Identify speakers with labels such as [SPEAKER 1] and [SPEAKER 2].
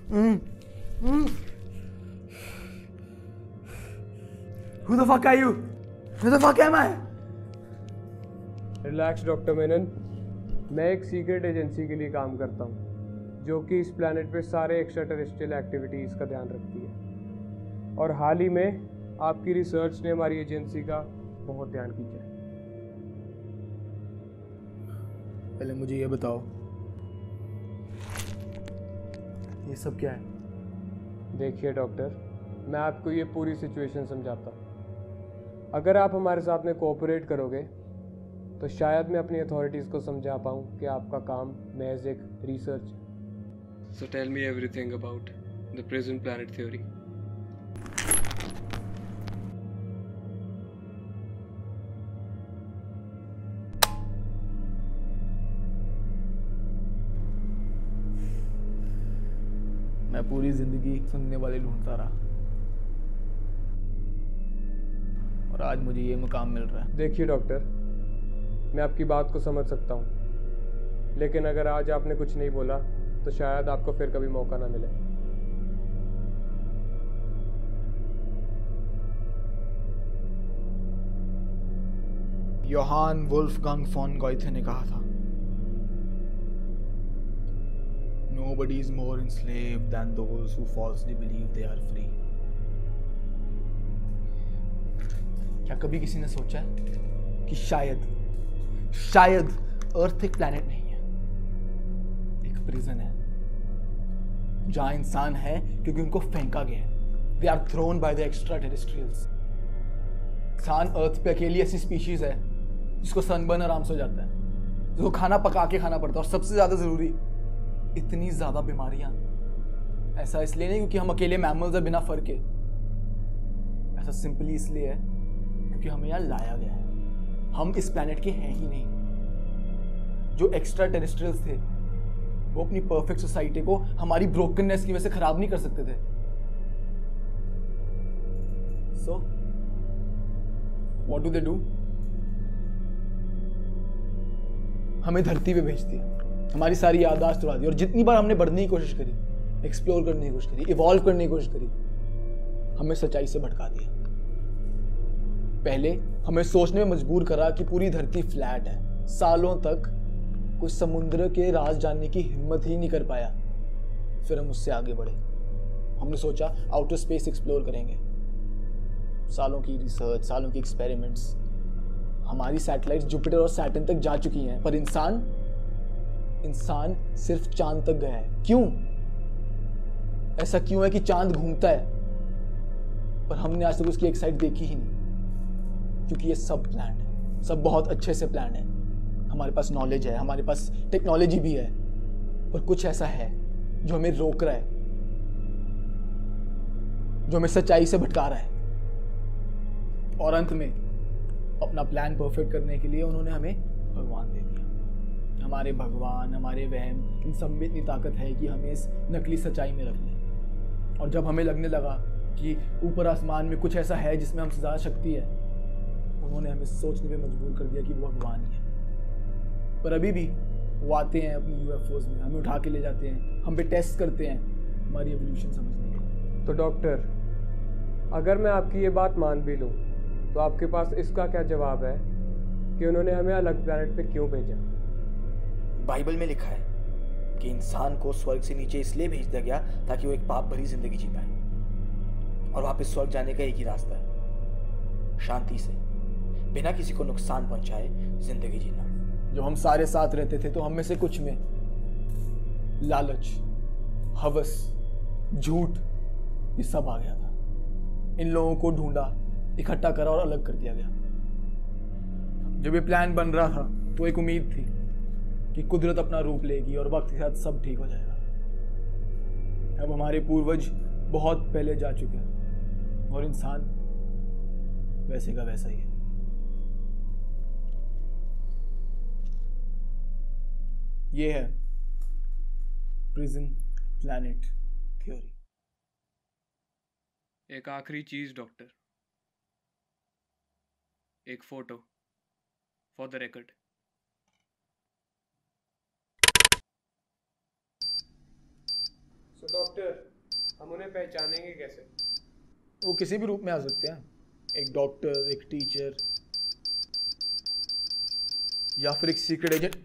[SPEAKER 1] Who the fuck are you? Who the fuck am I?
[SPEAKER 2] Relax doctor Menon, मैं एक secret agency के लिए काम करता हूँ जो कि इस प्लैनेट पे सारे एक्स्ट्रा टेरेस्ट्रियल एक्टिविटीज़ का ध्यान रखती है, और हाल ही में आपकी रिसर्च ने हमारी एजेंसी का बहुत ध्यान खींचा है।
[SPEAKER 1] पहले मुझे ये बताओ, ये सब क्या है?
[SPEAKER 2] देखिए डॉक्टर, मैं आपको ये पूरी सिचुएशन समझाता हूँ। अगर आप हमारे साथ में कोऑपरेट करोगे तो शायद मैं अपनी अथॉरिटीज़ को समझा पाऊँ कि आपका काम महज एक रिसर्च है। So tell me everything about the prison planet theory.
[SPEAKER 1] मैं पूरी जिंदगी सुनने वाले ढूंढता रहा और आज मुझे ये मुकाम मिल रहा है।
[SPEAKER 2] देखिए डॉक्टर, मैं आपकी बात को समझ सकता हूँ, लेकिन अगर आज आपने कुछ नहीं बोला तो शायद आपको फिर कभी मौका ना मिले।
[SPEAKER 1] योहान वुल्फगंग फॉन गॉइथे ने कहा था, Nobody is more enslaved than those who falsely believe they are free. क्या कभी किसी ने सोचा है कि शायद अर्थ एक प्लैनेट नहीं है, एक प्रिजन है जहां इंसान है क्योंकि उनको फेंका गया है। They are thrown by the extraterrestrials. इंसान अर्थ पे अकेली ऐसी स्पीशीज है जिसको सनबर्न आराम से हो जाता है, जिसको खाना पका के खाना पड़ता है, और सबसे ज्यादा जरूरी इतनी ज्यादा बीमारियां। ऐसा इसलिए नहीं क्योंकि हम अकेले मैमल्स हैं बिना फर के, ऐसा सिंपली इसलिए है क्योंकि हमें यहां लाया गया है। हम इस प्लैनेट के हैं ही नहीं। जो एक्स्ट्रा टेरेस्ट्रियल्स थे वो अपनी परफेक्ट सोसाइटी को हमारी ब्रोकननेस की वजह से खराब नहीं कर सकते थे। So what do they do? हमें धरती पे भेज दिया, हमारी सारी याददाश्त उड़ा दी, और जितनी बार हमने बढ़ने की कोशिश करी, एक्सप्लोर करने की कोशिश करी, इवॉल्व करने की कोशिश करी, हमें सच्चाई से भटका दिया। पहले हमें सोचने में मजबूर करा कि पूरी धरती फ्लैट है। सालों तक कोई समुद्र के राज जानने की हिम्मत ही नहीं कर पाया। फिर हम उससे आगे बढ़े, हमने सोचा आउटर स्पेस एक्सप्लोर करेंगे। सालों की रिसर्च, सालों की एक्सपेरिमेंट्स, हमारी सैटेलाइट्स जुपिटर और सैटर्न तक जा चुकी हैं, पर इंसान सिर्फ चांद तक गया है। क्यों? ऐसा क्यों है कि चांद घूमता है पर हमने आज तक उसकी एक साइड देखी ही नहीं? क्योंकि ये सब प्लान है, सब बहुत अच्छे से प्लान है। हमारे पास नॉलेज है, हमारे पास टेक्नोलॉजी भी है, पर कुछ ऐसा है जो हमें रोक रहा है, जो हमें सच्चाई से भटका रहा है। और अंत में अपना प्लान परफेक्ट करने के लिए उन्होंने हमें भगवान दे दिया। हमारे भगवान, हमारे वहम, इन सब में इतनी ताकत है कि हमें इस नकली सच्चाई में रख लें। और जब हमें लगने लगा कि ऊपर आसमान में कुछ ऐसा है जिसमें हमसे ज़्यादा शक्ति है, उन्होंने हमें सोचने पे मजबूर कर दिया कि वो भगवान ही है। पर अभी भी वो आते हैं अपनी यूएफओज में, हमें उठा के ले जाते हैं, हम पे टेस्ट करते हैं हमारी एवोल्यूशन समझने के लिए।
[SPEAKER 2] तो डॉक्टर, अगर मैं आपकी ये बात मान भी लूँ तो आपके पास इसका क्या जवाब है कि उन्होंने हमें अलग प्लैनेट पे क्यों भेजा?
[SPEAKER 3] बाइबल में लिखा है कि इंसान को स्वर्ग से नीचे इसलिए भेज दिया गया ताकि वो एक पाप भरी जिंदगी जी पाए, और वापस स्वर्ग जाने का एक ही रास्ता है, शांति से, बिना किसी को नुकसान पहुंचाए जिंदगी जीना।
[SPEAKER 1] जब हम सारे साथ रहते थे तो हम में से कुछ में लालच, हवस, झूठ, ये सब आ गया था। इन लोगों को ढूंढा, इकट्ठा करा और अलग कर दिया गया। जब ये प्लान बन रहा था तो एक उम्मीद थी कि कुदरत अपना रूप लेगी और वक्त के साथ सब ठीक हो जाएगा। अब हमारे पूर्वज बहुत पहले जा चुके हैं और इंसान वैसे का वैसा ही है। ये है प्रिजन प्लैनेट थ्योरी।
[SPEAKER 2] एक आखिरी चीज डॉक्टर, एक photo for the record. So doctor, हम उन्हें पहचानेंगे कैसे?
[SPEAKER 1] वो किसी भी रूप में आ सकते हैं, एक डॉक्टर, एक टीचर, या फिर एक सीक्रेट एजेंट।